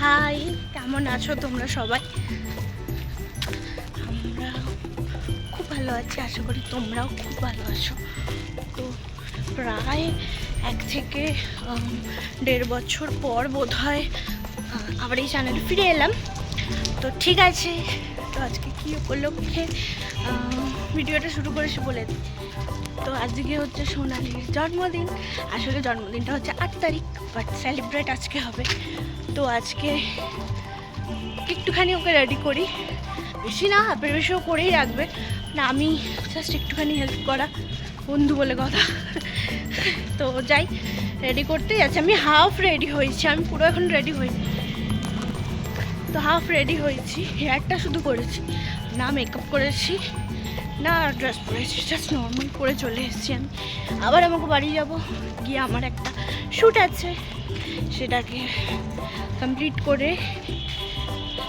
High, কেমন আছো তোমরা সবাই? আমরা খুব ভালো আছি, আশা করি তোমরাও খুব ভালো আছো। তো প্রায় 1 থেকে 1.5 বছর পর বোধহয় আবার এই চ্যানেলে ফিরে এলাম। তো ঠিক আছে, তো আজকে কী উপলক্ষে ভিডিওটা শুরু করেছি বলে দিই। তো আজকে হচ্ছে সোনালির জন্মদিন। আসলে জন্মদিনটা হচ্ছে 8 তারিখ, বাট সেলিব্রেট আজকে হবে। তো আজকে একটুখানি ওকে রেডি করি, বেশি না, হাফের বেশিও করেই রাখবে না, আমি জাস্ট একটুখানি হেল্প করা, বন্ধু বলে কথা। তো যাই, রেডি করতে যাচ্ছি। আমি হাফ রেডি হয়েছি, আমি পুরো এখন রেডি হইনি। তো হাফ রেডি হয়েছি, হেয়ারটা শুধু করেছি, না মেকআপ করেছি না ড্রেস পরেছি, জাস্ট নর্মাল করে চলে এসেছি আমি। আবার আমাকে বাড়ি যাব, গিয়ে আমার একটা শ্যুট আছে, সেটাকে কমপ্লিট করে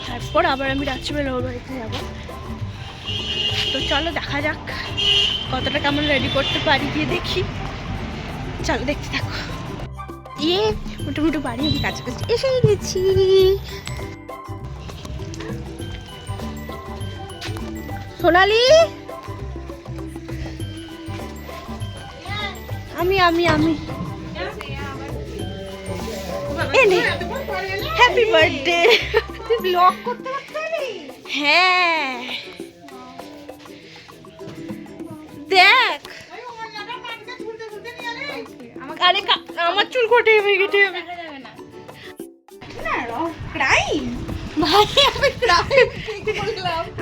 তারপর আবার আমি রাত্রিবেলা ওর বাড়িতে যাবো। তো চলো দেখা যাক কতটা কেমন রেডি করতে পারি, গিয়ে দেখি। চলো দেখতে থাকো। মোটামুটি বাড়ি আমি কাছাকাছি এসেই গেছি। সোনালি, আমি আমি আমি হ্যাপি বার্থডে। তুই ব্লগ করতে পারছিস? হ্যাঁ দেখ, আরে আমার চুল কোটে কেটে যাবে।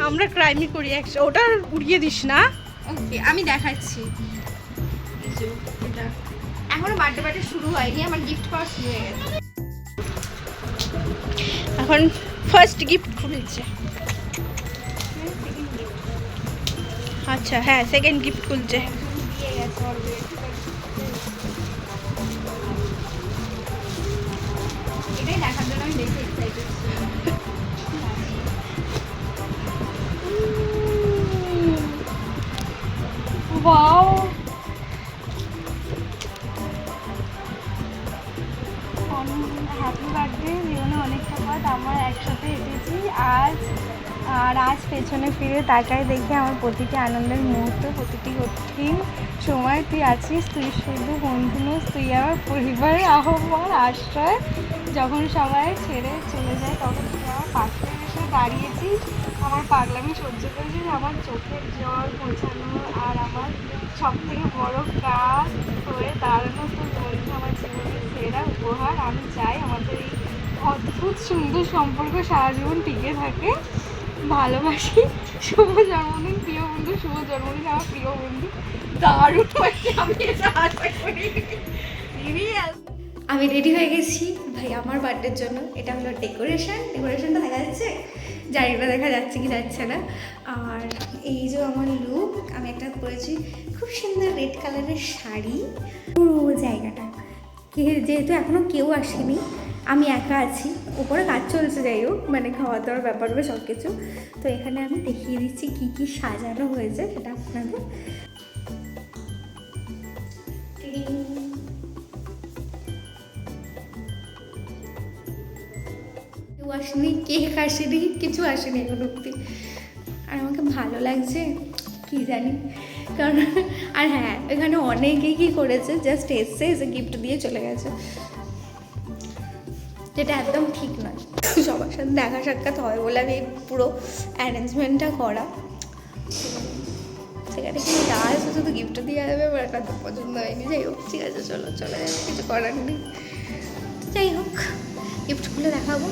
আমরা ক্রাইমই করি একশো, ওটা উড়িয়ে দিস না। ওকে, আমি দেখাচ্ছি। এখনো বার্থডে শুরু হয়নি, আমার গিফট পাওয়া শুরু হয়ে গেছে। এখন ফার্স্ট গিফট খুলছে। আচ্ছা হ্যাঁ, সেকেন্ড গিফট খুলছে। এটাই দেখার জন্য আমি বেশি এক্সাইটেড। Wow, happy birthday. জীবনে অনেকটা পথ আমরা একসাথে হেঁটেছি আজ, আর আজ পেছনে ফিরে তাকায় দেখি আমার প্রতিটি আনন্দের মুহূর্ত, প্রতিটি কঠিন সময় তুই আছিস। তুই শুধু বন্ধু নোস, তুই আমার পরিবারের আহ্বান, আশ্রয়। যখন সবাই ছেড়ে চলে যায় তখন তুই আমার পাশে এসে দাঁড়িয়েছিস, আমার পাগলামি সহ্য করেছিস, আমার চোখের জল মোছানো আর আমার সব থেকে বড় কাজ হয়ে দাঁড়ানো। তো বন্ধু আমার জীবনের সেরা উপহার। আমি চাই আমাদের এই অদ্ভুত সুন্দর সম্পর্ক সারা জীবন টিকে থাকে। ভালোবাসি। শুভ জন্মদিন প্রিয় বন্ধু, শুভ জন্মদিন আমার প্রিয় বন্ধু। দারুণ হয়েছে, আমি এটা আশা করি। আমি রেডি হয়ে গেছি ভাই আমার বার্থডের জন্য। এটা হলো ডেকোরেশনটা দেখা যাচ্ছে, জানি না দেখা যাচ্ছে কি যাচ্ছে না। আর এই যে আমার লুক, আমি একটা পরেছি খুব সুন্দর রেড কালারের শাড়ি। পুরো জায়গাটা যেহেতু এখনও কেউ আসেনি, আমি একা আছি, উপরে কাজ চলছে, যাই হোক মানে খাওয়া দাওয়ার ব্যাপারগুলো সব কিছু। তো এখানে আমি দেখিয়ে দিচ্ছি কী কী সাজানো হয়েছে সেটা আপনাদের। কেউ আসেনি, কেক আসেনি, কিছু আসেনি এখন অব্দি। আর আমাকে ভালো লাগছে কি জানি, কারণ আর হ্যাঁ, এখানে অনেকেই কী করেছে, জাস্ট এসে গিফট দিয়ে চলে গেছে, যেটা একদম ঠিক নয়। সবার সাথে দেখা সাক্ষাৎ হয় বলে আমি পুরো অ্যারেঞ্জমেন্টটা করা। সেখানে কিন্তু ডাল শুধু গিফট দিয়ে যাবে, আমার একটা তো পছন্দ হয়নি। যাই হোক, ঠিক আছে, চলো চলে যাবে, কিছু করার নেই। যাই হোক, গিফটগুলো দেখাবো,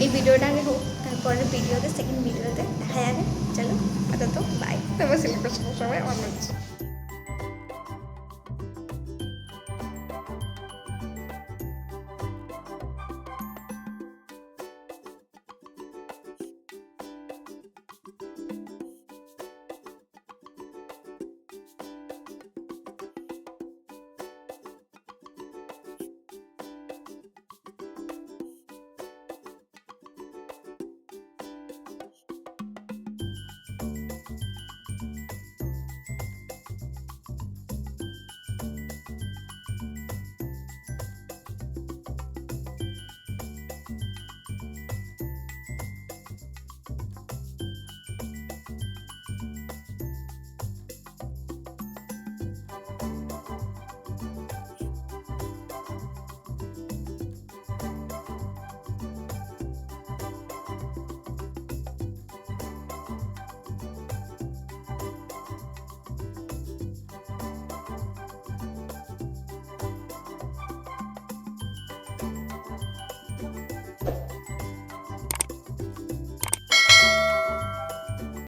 এই ভিডিওটা আগে হোক, তারপরের ভিডিওতে, সেকেন্ড ভিডিওতে দেখা যাবে। চলো আপাতত বাই। তোমার সেলিব্রেশনের সময় আমার হচ্ছে।